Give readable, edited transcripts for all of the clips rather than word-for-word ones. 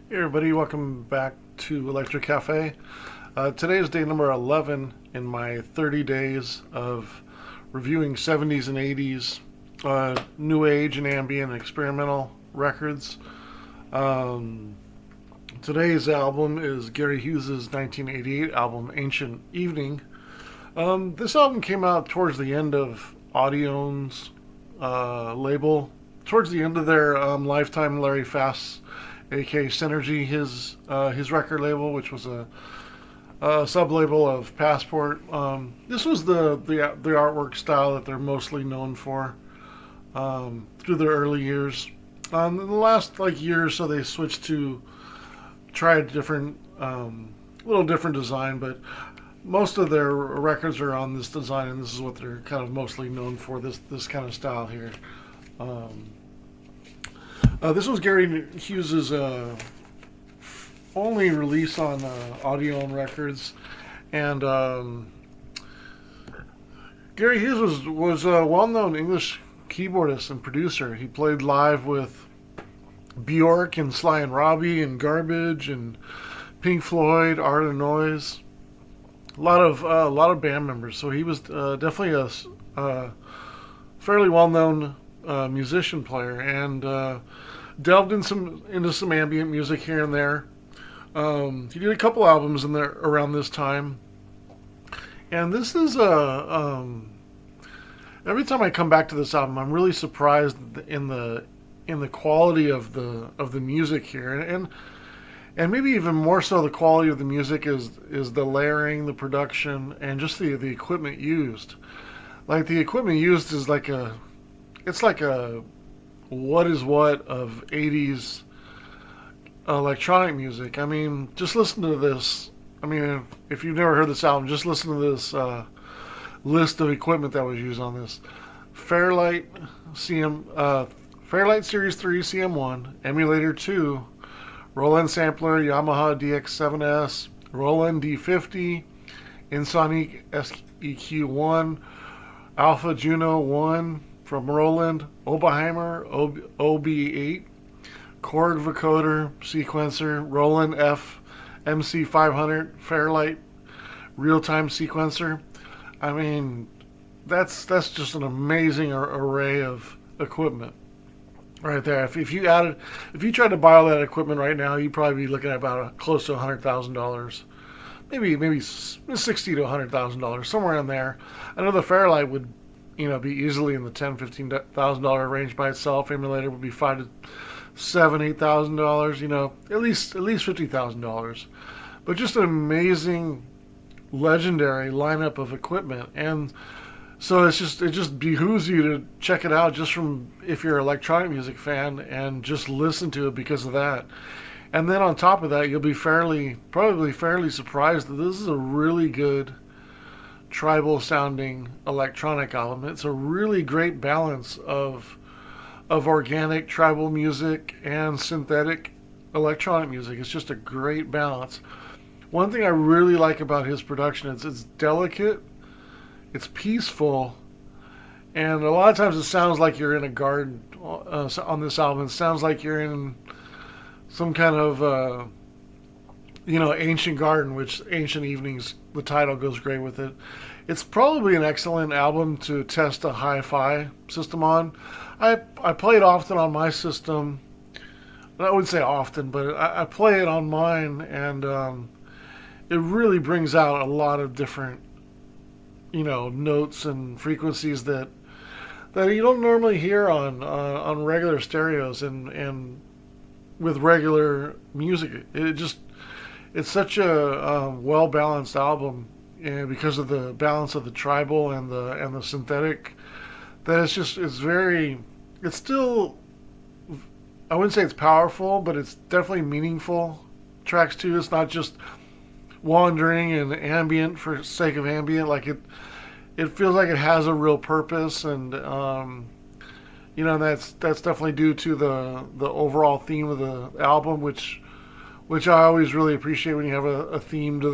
Hey everybody, welcome back to Electric Cafe. Today is day number 11 in my 30 days of reviewing 70s and 80s new age and ambient experimental records. Um, Today's album is Garry Hughes' 1988 album, Ancient Evening. This album came out towards the end of Audion's label, towards the end of their Lifetime Larry Fast, aka Synergy, his record label, which was a sub label of Passport. This was the artwork style that they're mostly known for through their early years. In the last year or so, they switched to try a different, little different design, but most of their records are on this design, and this is what they're kind of mostly known for. This kind of style here. This was Garry Hughes' only release on Audio Records, and Garry Hughes was a well-known English keyboardist and producer. He played live with Bjork and Sly and Robbie and Garbage and Pink Floyd, Art of Noise, a lot of band members. So he was definitely a fairly well-known musician player, and delved into some ambient music here and there. He did a couple albums in there around this time, and this is every time I come back to this album, I'm really surprised in the quality of the music here, and maybe even more so the quality of the music is the layering, the production, and just the equipment used. Like the equipment used is it's like a what is what of 80s electronic music. I mean, just listen to this. I mean, if you've never heard this album, just listen to this list of equipment that was used on this. Fairlight Fairlight Series 3 CM1, Emulator 2, Roland Sampler, Yamaha DX7S, Roland D50, Insonic SEQ1, Alpha Juno 1, from Roland, Oberheimer OB8, Korg vocoder, sequencer, Roland F MC500, Fairlight real-time sequencer. I mean, that's just an amazing array of equipment right there. If you tried to buy all that equipment right now, you'd probably be looking at about close to $100,000. Maybe $60,000 to $100,000, somewhere in there. I know the Fairlight would be easily in the $10,000-$15,000 range by itself. Emulator would be $5,000 to $8,000. At least $50,000. But just an amazing, legendary lineup of equipment, and so it just behooves you to check it out just from if you're an electronic music fan and just listen to it because of that. And then on top of that, you'll be probably fairly surprised that this is a really good tribal sounding electronic album. It's a really great balance of organic tribal music and synthetic electronic music. It's just a great balance. One thing I really like about his production is it's delicate, it's peaceful, and a lot of times it sounds like you're in a garden on this album. It sounds like you're in some kind of ancient garden, which Ancient Evenings, the title goes great with it. It's probably an excellent album to test a hi-fi system on. I play it often on my system. I wouldn't say often, but I play it on mine, and it really brings out a lot of different, notes and frequencies that you don't normally hear on regular stereos and with regular music. It's such a well balanced album, and because of the balance of the tribal and the synthetic, that it's still, I wouldn't say it's powerful, but it's definitely meaningful tracks too. It's not just wandering and ambient for sake of ambient. Like it feels like it has a real purpose, and that's definitely due to the overall theme of the album, which I always really appreciate when you have a theme to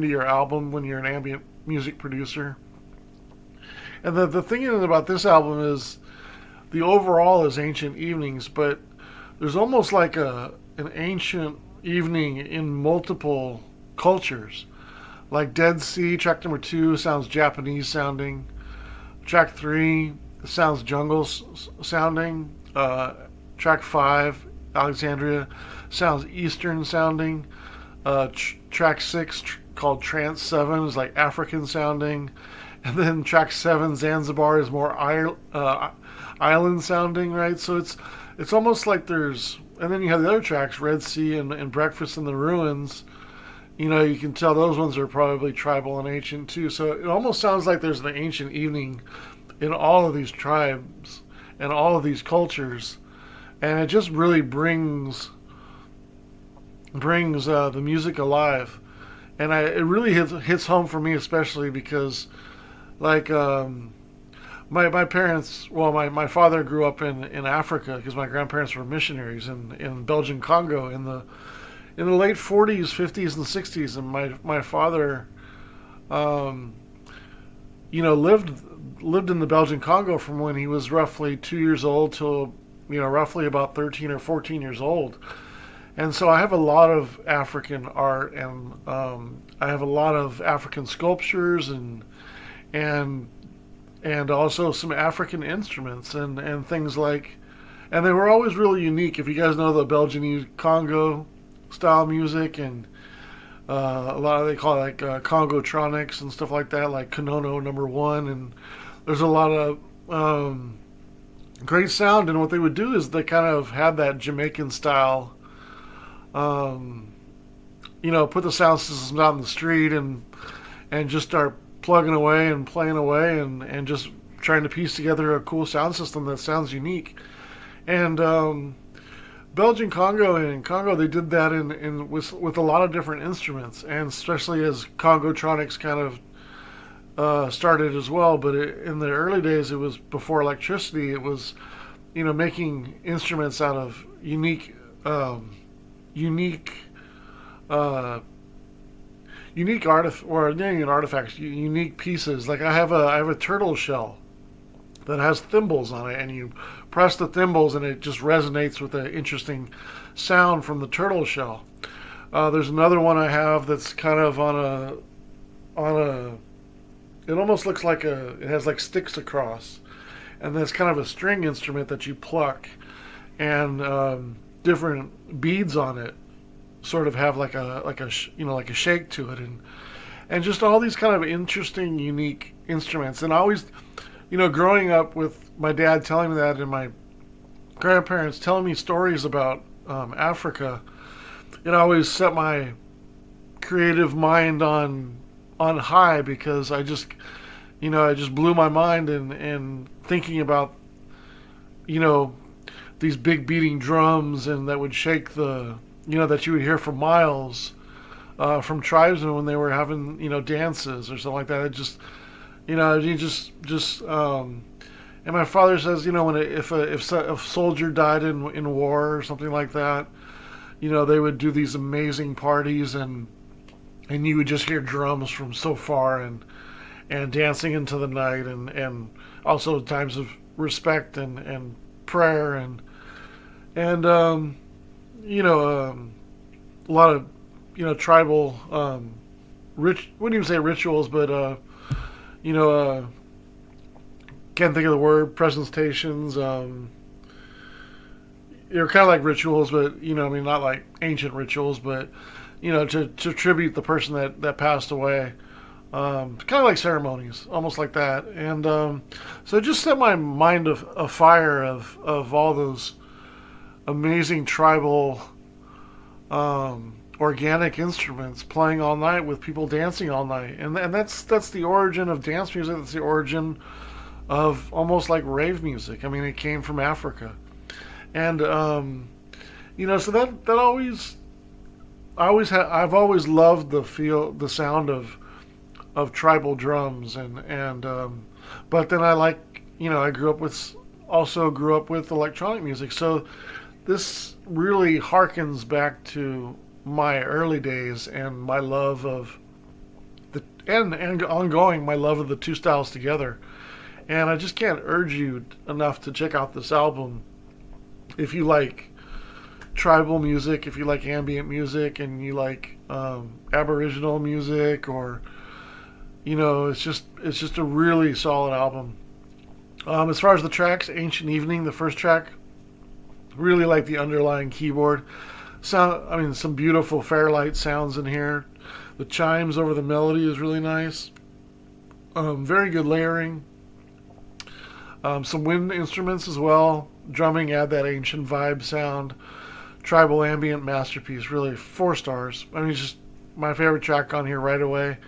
your album when you're an ambient music producer. And the thing about this album is the overall is Ancient Evenings, but there's almost like an ancient evening in multiple cultures. Like Dead Sea, track number 2 sounds Japanese sounding. Track 3 sounds jungle sounding. Track 5, Alexandria, sounds Eastern sounding. Track 6, called Trance 7, is like African sounding. And then track 7, Zanzibar, is more island sounding, right? So it's almost like there's, and then you have the other tracks, Red Sea and Breakfast in the Ruins. You know, you can tell those ones are probably tribal and ancient too. So it almost sounds like there's an ancient evening in all of these tribes and all of these cultures, and it just really brings the music alive. And it really hits home for me, especially because, like, my parents, well, my father grew up in Africa because my grandparents were missionaries in Belgian Congo in the late 40s, 50s, and 60s. And my father, lived in the Belgian Congo from when he was roughly 2 years old till, roughly about 13 or 14 years old. And so I have a lot of African art, and I have a lot of African sculptures and also some African instruments and things like, and they were always really unique. If you guys know the Belgian Congo style music, and a lot of, they call it like Congotronics and stuff like that, like Konono number 1, and there's a lot of great sound. And what they would do is they kind of had that Jamaican style, put the sound systems out in the street and just start plugging away and playing away and just trying to piece together a cool sound system that sounds unique. And Belgian Congo and Congo, they did that with a lot of different instruments, and especially as Congotronics kind of started as well. But in the early days, it was before electricity. It was, making instruments out of unique artifacts, unique pieces. Like I have a turtle shell that has thimbles on it, and you press the thimbles, and it just resonates with an interesting sound from the turtle shell. There's another one I have that's kind of on a. It almost looks like it has like sticks across, and that's kind of a string instrument that you pluck, and different beads on it sort of have like a shake to it, and just all these kind of interesting, unique instruments. And I always, growing up with my dad telling me that, and my grandparents telling me stories about Africa, it always set my creative mind on high, because I just blew my mind in thinking about, these big beating drums, and that would shake that you would hear for miles from tribesmen when they were having, dances or something like that. It just, and my father says, if a soldier died in war or something like that, they would do these amazing parties, and you would just hear drums from so far, and dancing into the night, and also times of respect and prayer, and a lot of tribal wouldn't even say rituals, but can't think of the word, presentations. They're kind of like rituals, but not like ancient rituals, but to tribute the person that passed away. Kind of like ceremonies, almost like that. And so it just set my mind afire of all those amazing tribal organic instruments playing all night with people dancing all night. And that's the origin of dance music. That's the origin of almost like rave music. I mean, it came from Africa. And so that always, I've always loved the sound of tribal drums, and but then I grew up with electronic music. So this really harkens back to my early days and my love of and ongoing my love of the two styles together. And I just can't urge you enough to check out this album if you like tribal music, if you like ambient music and you like Aboriginal music, or it's just a really solid album. As far as the tracks, Ancient Evening, the first track, really like the underlying keyboard sound. I mean, some beautiful Fairlight sounds in here. The chimes over the melody is really nice. Very good layering. Some wind instruments as well. Drumming, add that ancient vibe sound. Tribal ambient masterpiece. Really, 4 stars. I mean, it's just my favorite track on here right away.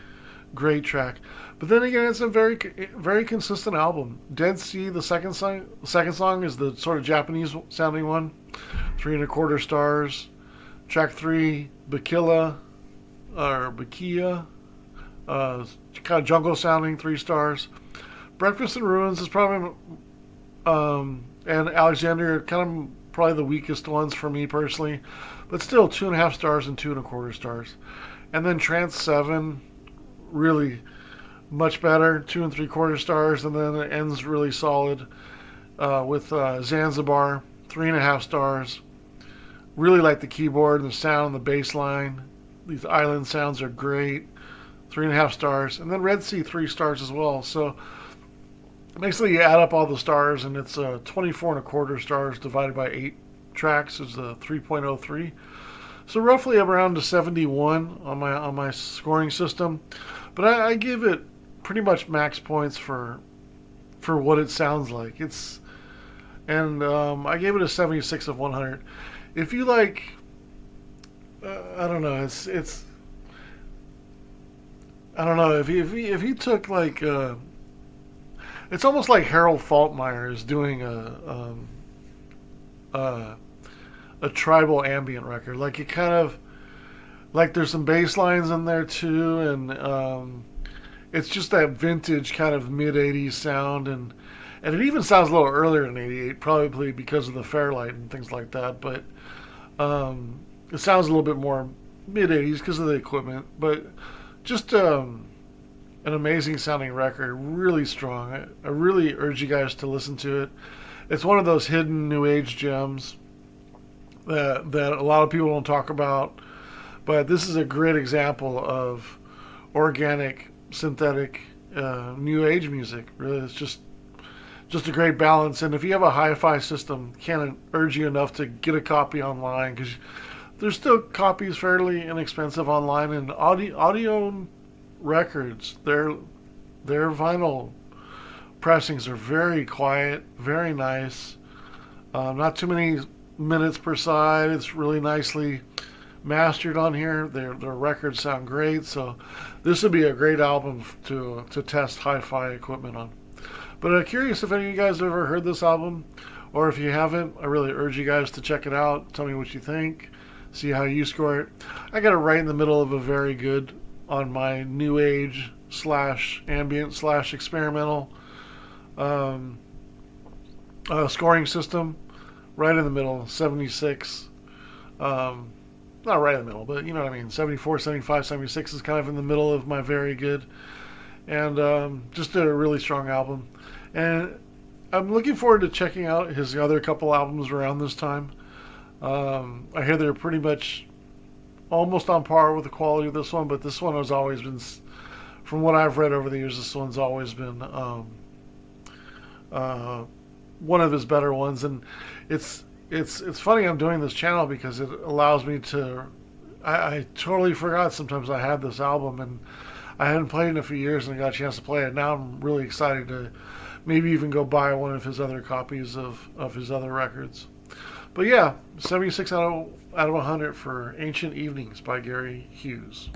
Great track. But then again, it's a very, very consistent album. Dead Sea, the second song. The second song is the sort of Japanese sounding one. 3.25 stars. Track 3, Bakilla, or Bakia, kind of jungle sounding, 3 stars. Breakfast in Ruins is probably, and Alexander, kind of probably the weakest ones for me personally, but still 2.5 stars and 2.25 stars. And then Trance 7, really much better, 2.75 stars, and then it ends really solid with Zanzibar, 3.5 stars. Really like the keyboard and the sound and the bass line. These island sounds are great. 3.5 stars. And then Red Sea, 3 stars as well. So basically you add up all the stars and it's 24.25 stars divided by 8 tracks is a 3.03. So roughly around a 71 on my scoring system. But I give it pretty much max points for what it sounds like. I gave it a 76 of 100. If you like, I don't know. It's I don't know if he took like it's almost like Harold Faltermeyer is doing a tribal ambient record. Like it kind of like there's some bass lines in there too, and it's just that vintage kind of mid '80s sound, and it even sounds a little earlier than '88, probably because of the Fairlight and things like that. But it sounds a little bit more mid '80s because of the equipment. But just an amazing sounding record, really strong. I really urge you guys to listen to it. It's one of those hidden new age gems that a lot of people don't talk about. But this is a great example of organic, synthetic, new age music. Really, it's just a great balance. And if you have a hi-fi system, can't urge you enough to get a copy online, because there's still copies fairly inexpensive online. And audio records, their vinyl pressings are very quiet, very nice. Not too many minutes per side. It's really nicely mastered on here. Their records sound great. So this would be a great album to test hi-fi equipment on. But I'm curious if any of you guys have ever heard this album, or if you haven't, I really urge you guys to check it out. Tell me what you think. See how you score it. I got it right in the middle of a very good on my new age / ambient / experimental scoring system. Right in the middle, 76. Not right in the middle, but you know what I mean. 74, 75, 76 is kind of in the middle of my very good. And just a really strong album. And I'm looking forward to checking out his other couple albums around this time. I hear they're pretty much almost on par with the quality of this one, but this one has always been, from what I've read over the years, this one's always been one of his better ones. And it's funny I'm doing this channel because it allows me to, I totally forgot sometimes I had this album, and I hadn't played it in a few years, and I got a chance to play it. Now I'm really excited to maybe even go buy one of his other copies of his other records. But yeah, 76 out of 100 for Ancient Evenings by Garry Hughes.